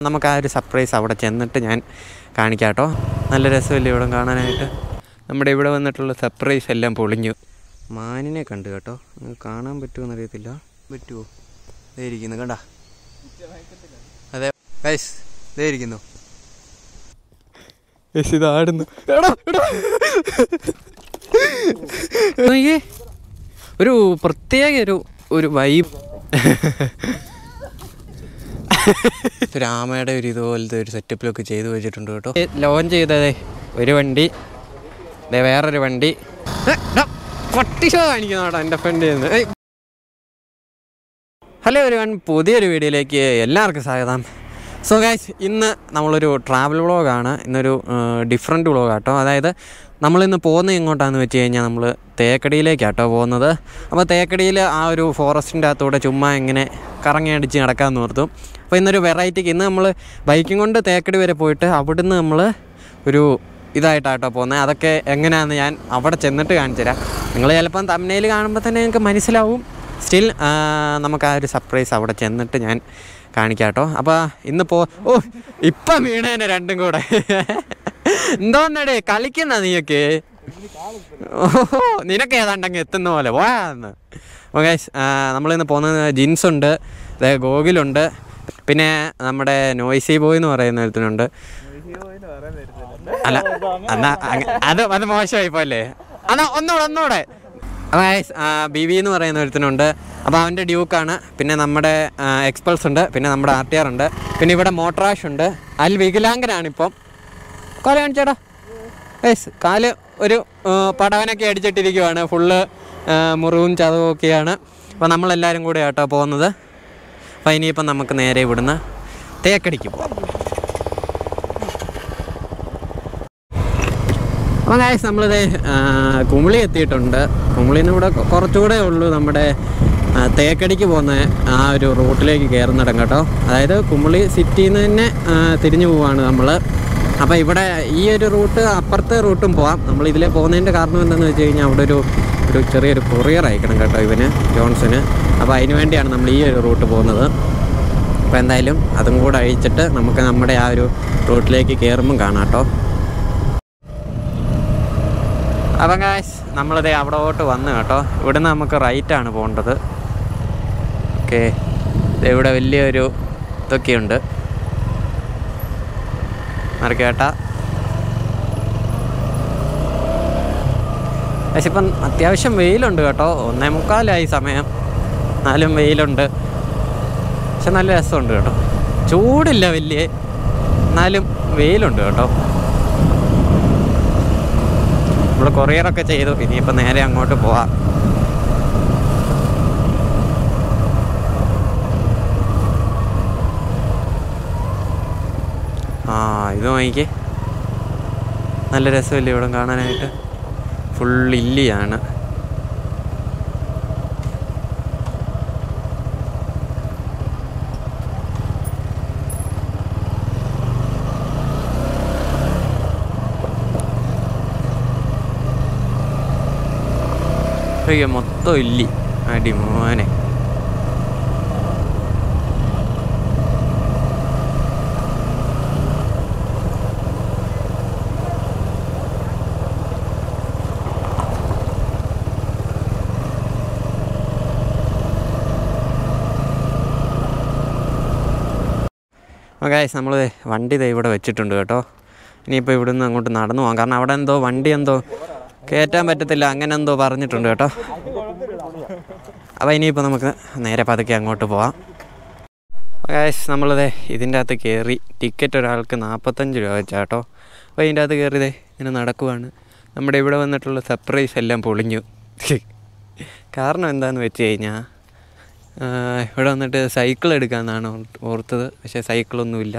നമുക്ക് ആ ഒരു സർപ്രൈസ് അവിടെ ചെന്നിട്ട് ഞാൻ കാണിക്കാം കേട്ടോ. നല്ല രസമല്ലേ ഇവിടെ കാണാനായിട്ട്. നമ്മുടെ ഇവിടെ വന്നിട്ടുള്ള സർപ്രൈസ് എല്ലാം പൊളിഞ്ഞു. മാനിനെ കണ്ടു കേട്ടോ. കാണാൻ പറ്റുമോ എന്നറിയത്തില്ല. പറ്റുമോ? ഇതേ ഇരിക്കുന്നു കണ്ട. അതെ ഗൈസ്, ഇതേ ഇരിക്കുന്നു. ഇതാടുന്നു. ഒരു പ്രത്യേക ഒരു വൈബ്. രാമയുടെ ഒരു ഇതുപോലത്തെ ഒരു സെറ്റപ്പിലൊക്കെ ചെയ്തു വെച്ചിട്ടുണ്ട് കേട്ടോ. ലോഞ്ച് ചെയ്തതേ ഒരു വണ്ടി, വേറൊരു വണ്ടി. പട്ടിഷോ കാണിക്കുന്നോട്ടോ എൻ്റെ ഫ്രണ്ടിൽ നിന്ന്. ഹലോ എവരിവൺ, പുതിയൊരു വീഡിയോയിലേക്ക് എല്ലാവർക്കും സ്വാഗതം. സോ ഗൈസ്, ഇന്ന് നമ്മളൊരു ട്രാവൽ വ്ളോഗാണ്. ഇന്നൊരു ഡിഫറെൻറ്റ് വ്ളോഗാട്ടോ. അതായത് നമ്മളിന്ന് പോകുന്നത് എങ്ങോട്ടാണെന്ന് വെച്ച് കഴിഞ്ഞാൽ നമ്മൾ തേക്കടിയിലേക്കാട്ടോ പോകുന്നത്. അപ്പോൾ തേക്കടിയിൽ ആ ഒരു ഫോറസ്റ്റിൻ്റെ അകത്തൂടെ ചുമ്മാ ഇങ്ങനെ കറങ്ങി അടിച്ച് നടക്കാമെന്ന് ഓർത്തു. അപ്പോൾ ഇന്നൊരു വെറൈറ്റിക്ക് ഇന്ന് നമ്മൾ ബൈക്കും കൊണ്ട് തേക്കടി വരെ പോയിട്ട് അവിടുന്ന് നമ്മൾ ഒരു ഇതായിട്ടാട്ടോ പോകുന്നത്. അതൊക്കെ എങ്ങനെയാണെന്ന് ഞാൻ അവിടെ ചെന്നിട്ട് കാണിച്ചു തരാം. നിങ്ങൾ ചിലപ്പം തംബ്നെയിൽ കാണുമ്പോൾ തന്നെ നിങ്ങൾക്ക് മനസ്സിലാവും. സ്റ്റിൽ നമുക്ക് ആ ഒരു സർപ്രൈസ് അവിടെ ചെന്നിട്ട് ഞാൻ കാണിക്കാം കേട്ടോ. അപ്പോൾ ഇന്നിപ്പോൾ ഇപ്പം വീണേനെ രണ്ടും കൂടെ എന്തോന്നടേ കളിക്കുന്ന നീയൊക്കെ. നിനക്ക് ഏതാണ്ടങ്ങ് എത്തുന്ന പോലെ പോയാന്ന്. ഓക്കെ, നമ്മളിന്ന് പോകുന്നത് ജിൻസുണ്ട്, ഗോഗിലുണ്ട്, പിന്നെ നമ്മുടെ നോയ്സി ബോയ് എന്ന് പറയുന്ന ഒരുത്തനുണ്ട്. അല്ല എന്നാ അത് മോശമായിപ്പോലെ. എന്നാ ഒന്നൂടെ ബി വി എന്ന് പറയുന്ന ഒരുത്തനുണ്ട്. അപ്പോൾ അവൻ്റെ ഡ്യൂക്കാണ്. പിന്നെ നമ്മുടെ എക്സ്പൾസ് ഉണ്ട്, പിന്നെ നമ്മുടെ RTR ഉണ്ട്, പിന്നെ ഇവിടെ മോട്ടറാഷ് ഉണ്ട്. അതിൽ വികലാംഗനാണിപ്പം. കാല് കാണിച്ചേടാ. കാല് ഒരു പടവനൊക്കെ അടിച്ചിട്ടിരിക്കുവാണ്. ഫുള്ള് മുറിവും ചതവും ഒക്കെയാണ്. അപ്പോൾ നമ്മളെല്ലാവരും കൂടെ ആട്ടോ പോകുന്നത്. അപ്പോൾ ഇനിയിപ്പം നമുക്ക് നേരെ ഇവിടുന്ന് തേക്കടിക്ക് പോകാം. അപ്പോൾ ഗൈസ്, നമ്മളിത് കുമിളി എത്തിയിട്ടുണ്ട്. കുമിളിയിൽ നിന്ന് ഇവിടെ കുറച്ചുകൂടെ ഉള്ളൂ നമ്മുടെ തേക്കടിക്ക് പോകുന്ന ആ ഒരു റൂട്ടിലേക്ക് കയറുന്നിടം കേട്ടോ. അതായത് കുമിളി സിറ്റിയിൽ നിന്ന് തന്നെ തിരിഞ്ഞു പോവാണ് നമ്മൾ. അപ്പോൾ ഇവിടെ ഈ ഒരു റൂട്ട് അപ്പുറത്തെ റൂട്ടും പോവാം. നമ്മൾ ഇതിലെ പോകുന്നതിൻ്റെ കാരണം എന്താണെന്ന് വെച്ച് കഴിഞ്ഞാൽ അവിടെ ഒരു ചെറിയൊരു കൊറിയർ അയക്കണം കേട്ടോ ഇവന്, ജോൺസന്. അപ്പോൾ അതിന് വേണ്ടിയാണ് നമ്മൾ ഈ ഒരു റൂട്ട് പോകുന്നത്. അപ്പോൾ എന്തായാലും അതും കൂടെ അയച്ചിട്ട് നമുക്ക് നമ്മുടെ ആ ഒരു റൂട്ടിലേക്ക് കയറുമ്പം കാണാം കേട്ടോ. അപ്പം ഗൈസ്, നമ്മളിത് അവിടോട്ട് വന്നു കേട്ടോ. ഇവിടുന്ന് നമുക്ക് റൈറ്റാണ് പോകേണ്ടത്. ഓക്കെ, ഇവിടെ വലിയൊരു ഇതൊക്കെയുണ്ട് മറിക്കേട്ടാ. പക്ഷെ ഇപ്പം അത്യാവശ്യം വെയിലുണ്ട് കേട്ടോ. 1:45 സമയം, എന്നാലും വെയിലുണ്ട്. പക്ഷെ നല്ല രസമുണ്ട് കേട്ടോ. ചൂടില്ല വലിയ, എന്നാലും വെയിലുണ്ട് കേട്ടോ. നമ്മൾ കൊറിയറൊക്കെ ചെയ്തു. ഇനിയിപ്പോൾ നേരെ അങ്ങോട്ട് പോവാം. ഇത് നോക്കിക്കേ, നല്ല രസമല്ലേ ഇവിടെ കാണാനായിട്ട്. ഫുൾ ഇല്ലിയാണ്. മൊത്തം ഇല്ലി. അടിമോനെ. ഗൈസ്, നമ്മൾ വണ്ടി ഇവിടെ വെച്ചിട്ടുണ്ട് കേട്ടോ. ഇനിയിപ്പോൾ ഇവിടുന്ന് അങ്ങോട്ട് നടന്നു പോകാം. കാരണം അവിടെ എന്തോ വണ്ടി കയറ്റാൻ പറ്റത്തില്ല, അങ്ങനെ എന്തോ പറഞ്ഞിട്ടുണ്ട് കേട്ടോ. അപ്പോൾ ഇനിയിപ്പോൾ നമുക്ക് നേരെ പതുക്കെ അങ്ങോട്ട് പോവാം. ഗൈസ്, നമ്മളിത് ഇതിൻ്റെ അകത്ത് കയറി. ടിക്കറ്റ് ഒരാൾക്ക് 45 രൂപ വെച്ചാൽ കേട്ടോ. അപ്പോൾ ഇതിൻ്റെ അകത്ത് കയറിയതേ ഇങ്ങനെ നടക്കുവാണ്. നമ്മുടെ ഇവിടെ വന്നിട്ടുള്ള സർപ്രൈസ് എല്ലാം പൊളിഞ്ഞു. കാരണം എന്താണെന്ന് വെച്ച് കഴിഞ്ഞാൽ ഇവിടെ വന്നിട്ട് സൈക്കിൾ എടുക്കാമെന്നാണ് ഓർത്തത്. പക്ഷേ സൈക്കിളൊന്നുമില്ല.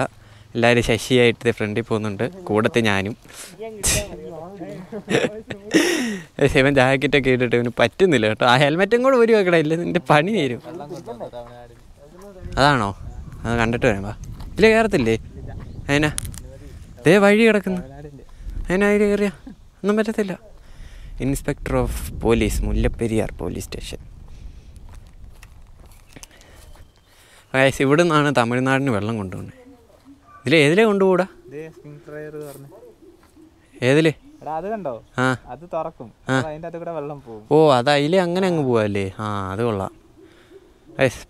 എല്ലാവരും ശശിയായിട്ട് ഫ്രണ്ടിൽ പോകുന്നുണ്ട്, കൂടത്തെ ഞാനും. ഇവൻ ജാക്കറ്റൊക്കെ ഇട്ടിട്ട് ഇവന് പറ്റുന്നില്ല കേട്ടോ. ആ ഹെൽമെറ്റും കൂടെ ഒരു വെക്കട, ഇല്ല നിൻ്റെ പണി തരും. അതാണോ? അത് കണ്ടിട്ട് വരാം. വാ, ഇല്ല കയറത്തില്ലേ? അതിനാ ദേ വഴി കിടക്കുന്നു. അതിനാ അതിൽ കയറിയാ ഒന്നും പറ്റത്തില്ല. Inspector of police, Mullaperiyar police station. ഇവിടെ നിന്നാണ് തമിഴ്നാടിന് വെള്ളം കൊണ്ടുപോകുന്നത്. ഇതിലേതിലേ കൊണ്ടുപോടാ? ഏതില്? ഓ, അത് അതിലേ അങ്ങനെ അങ്ങ് പോവല്ലേ? ആ, അത് കൊള്ളാം.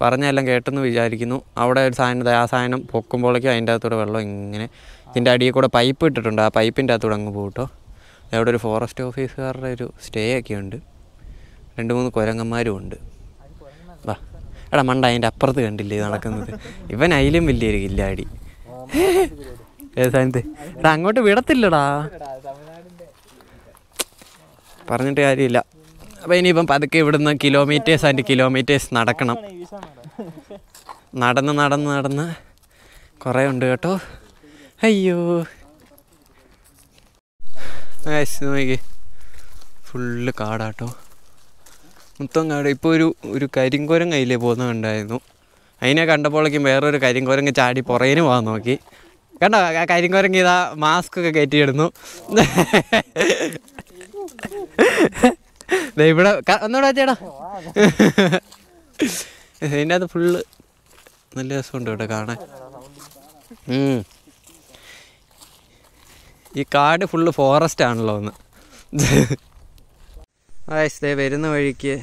പറഞ്ഞെല്ലാം കേട്ടെന്ന് വിചാരിക്കുന്നു. അവിടെ ഒരു സാധനം, ആ സാധനം പൊക്കുമ്പോഴേക്കും അതിൻ്റെ അകത്തൂടെ വെള്ളം ഇങ്ങനെ ഇതിൻ്റെ അടിയിൽ കൂടെ പൈപ്പ് ഇട്ടിട്ടുണ്ട്. ആ പൈപ്പിൻ്റെ അകത്തൂടെ അങ്ങ് പോകും കേട്ടോ. അവിടെ ഒരു ഫോറസ്റ്റ് ഓഫീസുകാരുടെ ഒരു സ്റ്റേ ഒക്കെ ഉണ്ട്. 2-3 കുരങ്ങന്മാരും ഉണ്ട്. വാ എടാ മണ്ട, അതിൻ്റെ അപ്പുറത്ത് കണ്ടില്ലേ നടക്കുന്നത്? ഇവൻ അതിലും വലിയൊരു കില്ലാടി. ഏത് സ്ഥാനത്ത്? എടാ അങ്ങോട്ട് വിടത്തില്ലടാ, പറഞ്ഞിട്ട് കാര്യമില്ല. അപ്പോൾ ഇനിയിപ്പം പതുക്കെ ഇവിടുന്ന് കിലോമീറ്റേഴ്സ് ആൻഡ് കിലോമീറ്റേഴ്സ് നടക്കണം. നടന്ന് കുറേ ഉണ്ട് കേട്ടോ. അയ്യോ നോക്കി, ഫുള്ള് കാടാട്ടോ, മൊത്തം കാട്. ഇപ്പോൾ ഒരു കരിങ്കുരങ്ങ് അതിലേ പോകുന്ന കണ്ടായിരുന്നു. അതിനെ കണ്ടപ്പോഴേക്കും വേറൊരു കരിങ്കുരങ്ങ് ചാടി പുറകിന് പോകാൻ നോക്കി. കണ്ടോ ആ കരിങ്കുരങ്ങ് ഇതാ മാസ്ക് ഒക്കെ കയറ്റിയിടുന്നു. ഇവിടെ ഒന്നുകൂടെ ചേട്ടാ. ഇതിൻ്റെ അത് ഫുള്ള് നല്ല രസമുണ്ട് കേട്ടോ കാണാൻ. ഈ കാട് ഫുള്ള് ഫോറസ്റ്റ് ആണല്ലോ ഒന്ന്. ദേ വരുന്ന വഴിക്ക്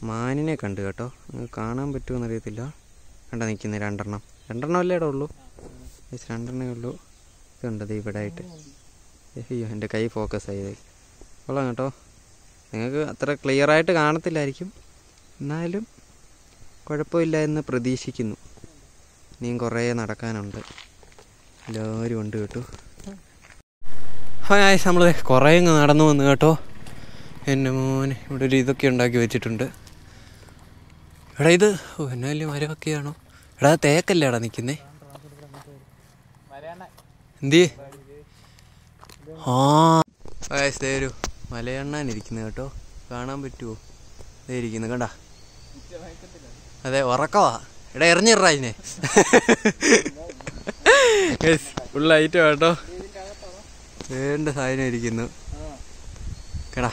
മാനിനെ കണ്ടു കേട്ടോ. കാണാൻ പറ്റുമെന്ന് അറിയത്തില്ല. കണ്ട നിൽക്കുന്നത് 2 അല്ലേടെ ഉള്ളൂ. 2 ഉള്ളൂ. ഇതുണ്ടത് ഇവിടെ ആയിട്ട്. അയ്യോ എൻ്റെ കൈ ഫോക്കസ് ആയത്. കൊള്ളാം കേട്ടോ. നിങ്ങൾക്ക് അത്ര ക്ലിയർ ആയിട്ട് കാണത്തില്ലായിരിക്കും, എന്നാലും കുഴപ്പമില്ല എന്ന് പ്രതീക്ഷിക്കുന്നു. ഇനിയും കുറേ നടക്കാനുണ്ട്. എല്ലാവരും ഉണ്ട് കേട്ടോ. നമ്മൾ കുറേ അങ്ങ് നടന്നു വന്നു കേട്ടോ. എൻ്റെ മോനെ ഇവിടെ ഒരു ഇതൊക്കെ ഉണ്ടാക്കി വെച്ചിട്ടുണ്ട്. എടാ ഇത് എന്നെ വലിയ മരമൊക്കെയാണോ? എടാ തേക്കല്ലേ എടാ നിൽക്കുന്നേ? എന്തി? ആ ഒരു മലയണ്ണാനിരിക്കുന്നത് കേട്ടോ. കാണാൻ പറ്റുമോ? അതേ ഇരിക്കുന്നു കണ്ടാ. അതെ ഉറക്കവാ. എടാ എറിഞ്ഞിടാ ഇതിനെ. ഫുൾ ഐറ്റം കേട്ടോ. വേണ്ട സാധനം ഇരിക്കുന്നു കേടാ.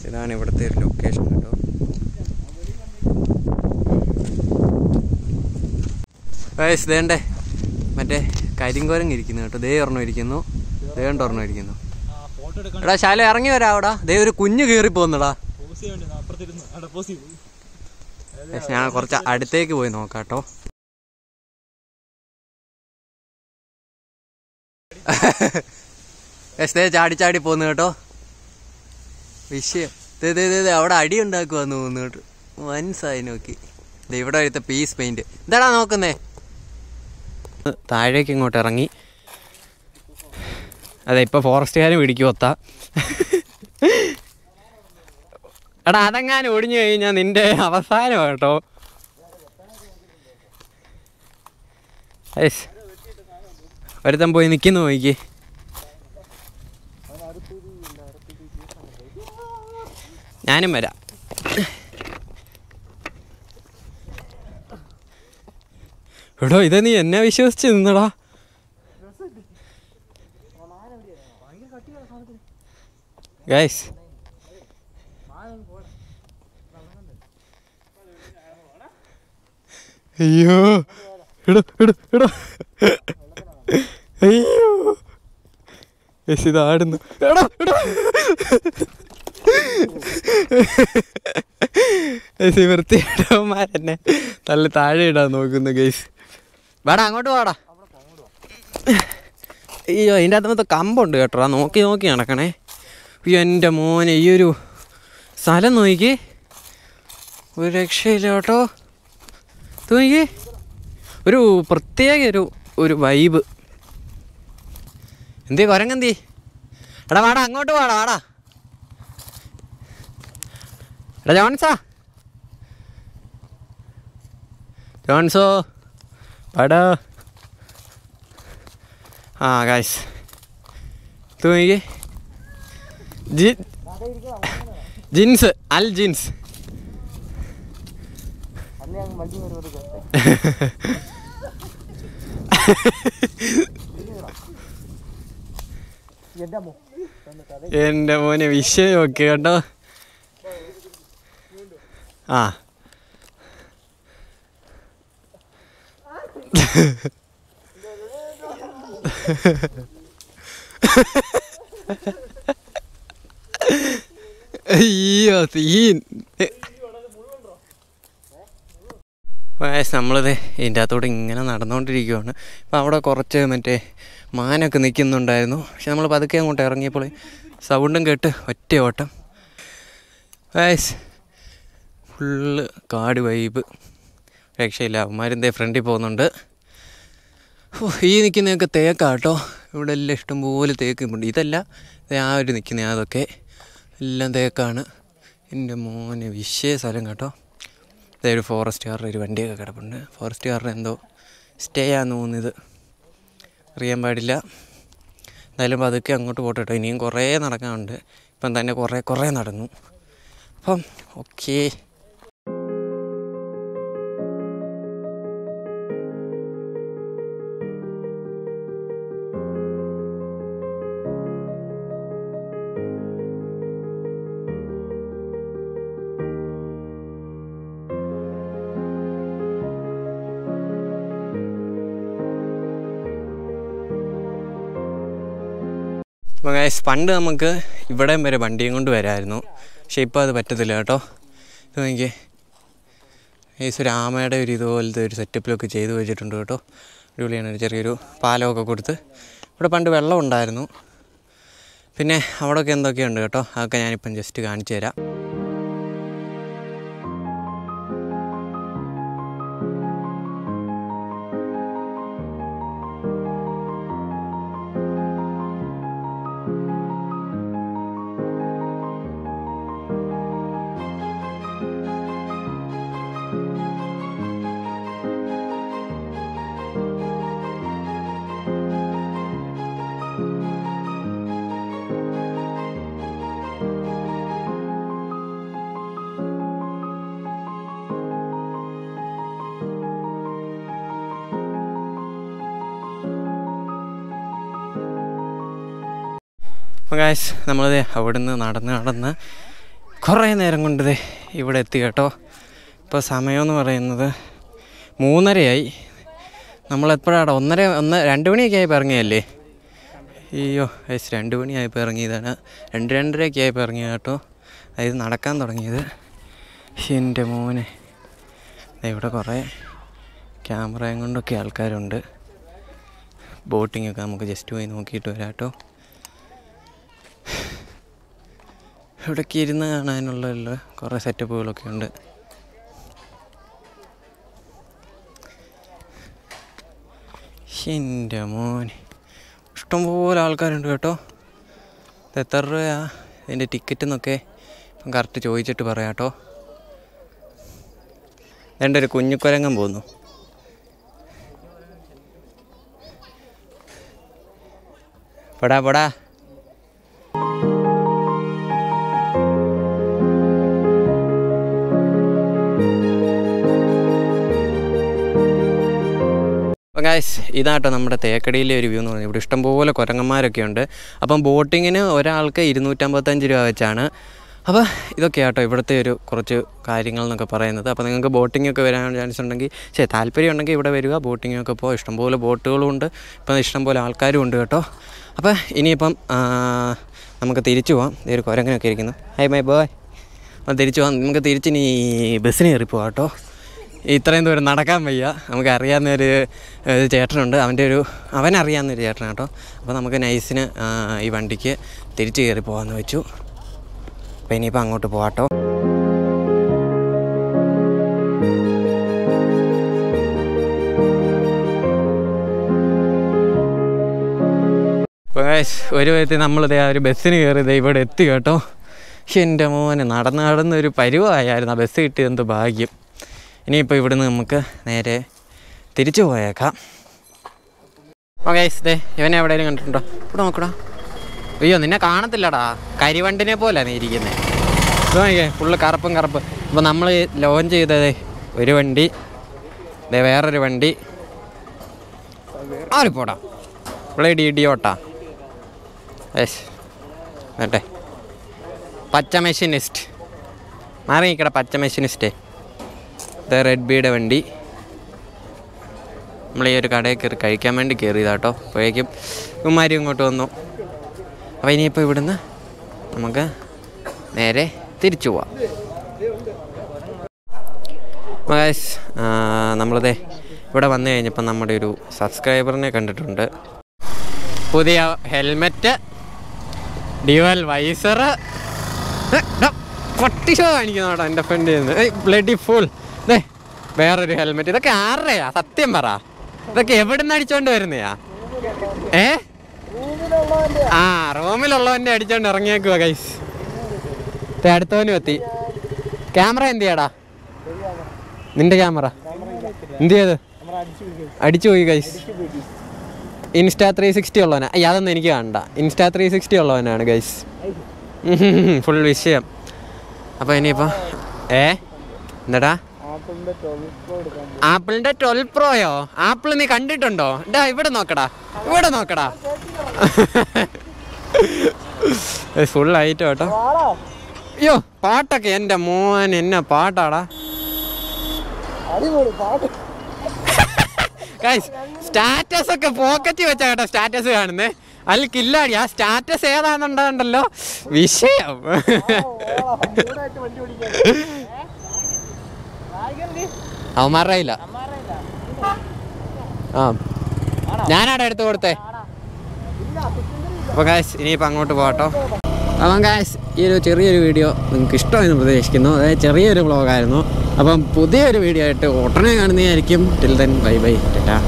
ഇതാണ് ഇവിടുത്തെ ഒരു ലൊക്കേഷൻ കേട്ടോ. ഇതേണ്ടേ മറ്റേ കരിങ്കോരങ്ങ് ഇരിക്കുന്നു കേട്ടോ. ദേ ഒരെണ്ണം ഇരിക്കുന്നു, ദേണ്ട ഒരെണ്ണം ഇരിക്കുന്നു. എടാ ശാല ഇറങ്ങി വരാവടാ. ദേ ഒരു കുഞ്ഞ് കീറി പോകുന്നടാ. ഞാൻ കുറച്ച് അടുത്തേക്ക് പോയി നോക്കാട്ടോ. ചാടി ചാടി പോന്നു കേട്ടോ. വിഷയം അവിടെ അടി ഉണ്ടാക്കുവാന്ന് തോന്നുന്നു കേട്ടോ. മനസ്സായി നോക്കി. ഇവിടെ വരുത്ത പീസ് പെയിന്റ്. എന്താടാ നോക്കുന്നേ? താഴേക്ക് ഇങ്ങോട്ട് ഇറങ്ങി. അതെ ഇപ്പൊ ഫോറസ്റ്റുകാരും പിടിക്കും ഒത്ത. എടാ അതെങ്ങാനും ഒടിഞ്ഞു കഴിഞ്ഞാൽ നിന്റെ അവസാനം കേട്ടോ. ഒരുത്തൻ പോയി നിൽക്കുന്നു നോക്കി. ഞാനും വരാം. എടോ ഇത് നീ എന്നെ വിശ്വസിച്ച് നിന്നടാ. ഗൈസ് അയ്യോ എടോ എടോ എടോ അയ്യോ ഗൈസ് ഇതാടുന്നു. എടോ എടോ ഗൈസ് വൃത്തിയായിട്ടവന്മാരെന്നെ തള്ളി താഴെ ഇടാൻ നോക്കുന്നു ഗൈസ്. വേടാ അങ്ങോട്ട് വാടാ. അയ്യോ അതിൻ്റെ അകത്ത് മൊത്തം കമ്പുണ്ട് കേട്ടോ. നോക്കി നോക്കി നടക്കണേ. അയ്യോ എൻ്റെ മോനെ ഈ ഒരു സ്ഥലം നോക്കി ഒരു രക്ഷയില്ല കേട്ടോ. നോക്കി ഒരു പ്രത്യേക ഒരു വൈബ്. എന്തേ കുരങ്ങെന്തി? എടാ വാടാ അങ്ങോട്ട് വാടാ വാടാ. എടാ ജോൺസോ വാടാ. ആ ഗൈസ് നോക്കി ജിൻസ് അൽ ജിൻസ്. എൻ്റെ മോനെ വിഷയമൊക്കെ കേട്ടോ. ആ അയ്യോ സീൻ. നമ്മളിത് ഇതിൻ്റെ അകത്തോടെ ഇങ്ങനെ നടന്നുകൊണ്ടിരിക്കുകയാണ്. അപ്പം അവിടെ കുറച്ച് മറ്റേ മാനൊക്കെ നിൽക്കുന്നുണ്ടായിരുന്നു. പക്ഷെ നമ്മൾ പതുക്കെ അങ്ങോട്ട് ഇറങ്ങിയപ്പോൾ സൗണ്ടും കേട്ട് ഒറ്റ ഓട്ടം. ഫുള്ള് കാട് വൈബ്, രക്ഷയില്ല. അവന്മാരെന്തേ ഫ്രണ്ടിൽ പോകുന്നുണ്ട്. ഈ നിൽക്കുന്നതൊക്കെ തേക്കാട്ടോ. ഇവിടെ എല്ലാം ഇഷ്ടംപോലെ തേക്കുന്നുണ്ട്. ഇതല്ല ആ ഒരു നിൽക്കുന്ന അതൊക്കെ എല്ലാം തേക്കാണ്. എൻ്റെ മോനെ വിഷയ സ്ഥലം കേട്ടോ. ഇതൊരു ഫോറസ്റ്റുകാരുടെ ഒരു വണ്ടിയൊക്കെ കിടപ്പുണ്ട്. ഫോറസ്റ്റുകാരുടെ എന്തോ സ്റ്റേ ആണെന്ന് തോന്നുന്നത്, അറിയാൻ പാടില്ല. എന്തായാലും അതൊക്കെ അങ്ങോട്ട് പോട്ടെ കേട്ടോ. ഇനിയും കുറേ നടക്കാനുണ്ട്. ഇപ്പം തന്നെ കുറേ നടന്നു. അപ്പം ഓക്കേ. അപ്പോൾ ഗൈസ്, പണ്ട് നമുക്ക് ഇവിടെയും വരെ വണ്ടിയും കൊണ്ട് വരാമായിരുന്നു. പക്ഷേ ഇപ്പോൾ അത് പറ്റത്തില്ല കേട്ടോ. ഇത് നോക്കിയേ, ഗൈസ് ഒരു ആമയുടെ ഒരു ഇതുപോലത്തെ ഒരു സെറ്റപ്പിലൊക്കെ ചെയ്ത് വെച്ചിട്ടുണ്ട് കേട്ടോ. അടിപൊളിയാണ്. ഒരു ചെറിയൊരു പാലമൊക്കെ കൊടുത്ത്. ഇവിടെ പണ്ട് വെള്ളം ഉണ്ടായിരുന്നു. പിന്നെ അവിടെയൊക്കെ എന്തൊക്കെയുണ്ട് കേട്ടോ. അതൊക്കെ ഞാനിപ്പം ജസ്റ്റ് കാണിച്ചു തരാം. അപ്പോൾ ഗൈസ്, നമ്മളത് അവിടുന്ന് നടന്ന് കുറേ നേരം കൊണ്ടത് ഇവിടെ എത്തി കേട്ടോ. ഇപ്പോൾ സമയമെന്ന് പറയുന്നത് 3:30 നമ്മളെപ്പോഴാണ് 2 മണിയൊക്കെ ആയപ്പോൾ ഇറങ്ങിയല്ലേ. അയ്യോ ഗൈസ്, 2 മണിയായപ്പോൾ ഇറങ്ങിയതാണ്. 2-2:30 ആയപ്പോൾ ഇറങ്ങിയ കേട്ടോ. അതായത് നടക്കാൻ തുടങ്ങിയത്. എൻ്റെ മോനെ, ഇവിടെ കുറേ ക്യാമറയും കൊണ്ടൊക്കെ ആൾക്കാരുണ്ട്. ബോട്ടിങ്ങൊക്കെ നമുക്ക് ജസ്റ്റ് പോയി നോക്കിയിട്ട് വരാം കേട്ടോ. ഇവിടേക്ക് ഇരുന്ന് കാണാനുള്ള കുറേ സെറ്റപ്പുകളൊക്കെ ഉണ്ട്. എൻ്റെ മോനെ, ഇഷ്ടംപോലെ ആൾക്കാരുണ്ട് കേട്ടോ. ഇത് എത്ര രൂപയാ ഇതിൻ്റെ ടിക്കറ്റ് എന്നൊക്കെ ഇപ്പം കറക്റ്റ് ചോദിച്ചിട്ട് പറയാം കേട്ടോ. എൻ്റെ ഒരു കുഞ്ഞുക്കുരങ്ങൻ പോന്നു. പടാ അപ്പം ഗൈസ്, ഇതാട്ടോ നമ്മുടെ തേക്കടിയിലെ ഒരു വ്യൂ എന്ന് പറഞ്ഞാൽ. ഇവിടെ ഇഷ്ടംപോലെ കുരങ്ങന്മാരൊക്കെ ഉണ്ട്. അപ്പം ബോട്ടിങ്ങിന് ഒരാൾക്ക് 255 രൂപ വെച്ചാണ്. അപ്പോൾ ഇതൊക്കെയാട്ടോ ഇവിടുത്തെ ഒരു കുറച്ച് കാര്യങ്ങൾ എന്നൊക്കെ പറയുന്നത്. അപ്പോൾ നിങ്ങൾക്ക് ബോട്ടിങ്ങൊക്കെ വരാൻ ചാൻസ് ഉണ്ടെങ്കിൽ, താല്പര്യം ഉണ്ടെങ്കിൽ ഇവിടെ വരിക. ബോട്ടിങ്ങൊക്കെ ഇപ്പോൾ ഇഷ്ടംപോലെ ബോട്ടുകളും ഉണ്ട്. ഇപ്പം ഇഷ്ടംപോലെ ആൾക്കാരും ഉണ്ട് കേട്ടോ. അപ്പോൾ ഇനിയിപ്പം നമുക്ക് തിരിച്ചു പോകാം. ഒരു കുരങ്ങനൊക്കെ ഇരിക്കുന്നു. High my boy. അപ്പോൾ തിരിച്ചു പോകാം. നമുക്ക് തിരിച്ചിനി ബസ്സിന് കയറി പോകാം കേട്ടോ. ഇത്രയും ദൂരം നടക്കാൻ വയ്യ. നമുക്ക് അറിയാവുന്നൊരു ചേട്ടനുണ്ട്. അവനറിയാവുന്നൊരു ചേട്ടനാണ് കേട്ടോ. അപ്പോൾ നമുക്ക് നൈസിന് ഈ വണ്ടിക്ക് തിരിച്ച് കയറി പോകാമെന്ന് വെച്ചു. അപ്പോൾ ഇനിയിപ്പോൾ അങ്ങോട്ട് പോകാട്ടോ. അപ്പോൾ ഒരു വിധത്തിൽ നമ്മളിത് ആ ഒരു ബസ്സിന് കയറിയത് ഇവിടെ എത്തി കേട്ടോ. എൻ്റെ മോനെ, നടന്നൊരു പരുവായിരുന്നു. ആ ബസ് കിട്ടിയത് എന്ത് ഭാഗ്യം. ഇനിയിപ്പോൾ ഇവിടുന്ന് നമുക്ക് നേരെ തിരിച്ചു പോയേക്കാം. ഓക്കെ, ഇവനെ എവിടെയെങ്കിലും കണ്ടിട്ടുണ്ടോ? ഇവിടെ നോക്കടാ. അയ്യോ, നിന്നെ കാണത്തില്ലടാ. കരിവണ്ടിനെ പോലെ നീ ഇരിക്കുന്നത്. നോക്കിയേ, ഫുള്ള് കറുപ്പ്. അപ്പോൾ നമ്മൾ ലോഞ്ച് ചെയ്തത് ഒരു വണ്ടി, വേറൊരു വണ്ടി. ആരിപ്പോടാ ഇവിടെ ഇടിയോട്ടാ. എന്നിട്ടേ പച്ച മെഷീനിസ്റ്റ് മാറി നിൽക്കട. പച്ച മെഷീനിസ്റ്റേ. റെഡ് ബീയുടെ വണ്ടി. നമ്മൾ ഈ ഒരു കടയിൽ കയറി കഴിക്കാൻ വേണ്ടി കയറിയതാട്ടോ. അപ്പോഴേക്കും ഉമ്മാരി ഇങ്ങോട്ട് വന്നു. അപ്പോൾ ഇനിയിപ്പോൾ ഇവിടുന്ന് നമുക്ക് നേരെ തിരിച്ചു പോവാം. ഗൈസ്, നമ്മളിതേ ഇവിടെ വന്നു കഴിഞ്ഞപ്പോൾ നമ്മുടെ ഒരു സബ്സ്ക്രൈബറിനെ കണ്ടിട്ടുണ്ട്. പുതിയ ഹെൽമെറ്റ്, ഡ്യുവൽ വൈസർ, കൊട്ടി ഷോ കാണിക്കുന്നോട്ടോ എൻ്റെ ഫ്രണ്ടിൽ നിന്ന്. Bloody full. വേറൊരു ഹെൽമെറ്റ്. ഇതൊക്കെ ആരുടെയാ? സത്യം പറ, ഇതൊക്കെ എവിടെ നിന്ന് അടിച്ചോണ്ട് വരുന്നയാ? റൂമിലുള്ളവൻ്റെ അടിച്ചോണ്ട് ഇറങ്ങിയേക്കുവാ ഗൈസ്. അടുത്തവനും എത്തി. ക്യാമറ എന്ത് ചെയ്യാടാ? നിന്റെ ക്യാമറ എന്ത് ചെയ്ത്? അടിച്ചു പോയി ഗൈസ്. ഇൻസ്റ്റാ 360 ഉള്ളവനാ. അതൊന്നും എനിക്ക് കാണണ്ട. Insta 360 ഉള്ളവനാണ് guys. ഫുൾ വിഷയം. അപ്പോൾ ഇനിയിപ്പോൾ എന്താടാ? ആപ്പിളിൻ്റെ 12 പ്രോയോ? ആപ്പിൾ നീ കണ്ടിട്ടുണ്ടോ? ഇവിടെ നോക്കടാ, ഇവിടെ നോക്കടാ. ഫുൾ ഐറ്റം കേട്ടോ. അയ്യോ, പാട്ടൊക്കെ എൻ്റെ മോൻ എന്നാ പാട്ടാടാ. സ്റ്റാറ്റസ് ഒക്കെ പോക്കറ്റ് വെച്ചാ കേട്ടോ സ്റ്റാറ്റസ് കാണുന്നേ. അതിൽ കില്ലാടി. ആ സ്റ്റാറ്റസ് ഏതാണെന്നുണ്ടല്ലോ വിഷയം. അവന്മാരുടെ ഇല്ല. ഞാനാടെ എടുത്തു കൊടുത്തേ. അപ്പോൾ ഗായ്സ് ഇനിയിപ്പോൾ അങ്ങോട്ട് പോകട്ടോ. അപ്പം ഗായ്സ് ഈ ഒരു ചെറിയൊരു വീഡിയോ നിങ്ങൾക്ക് ഇഷ്ടമായെന്ന് പ്രതീക്ഷിക്കുന്നു. അതായത് ചെറിയൊരു വ്ളോഗായിരുന്നു. അപ്പം പുതിയൊരു വീഡിയോ ആയിട്ട് ഉടനെ കാണുന്നതായിരിക്കും. Till then bye bye Tata.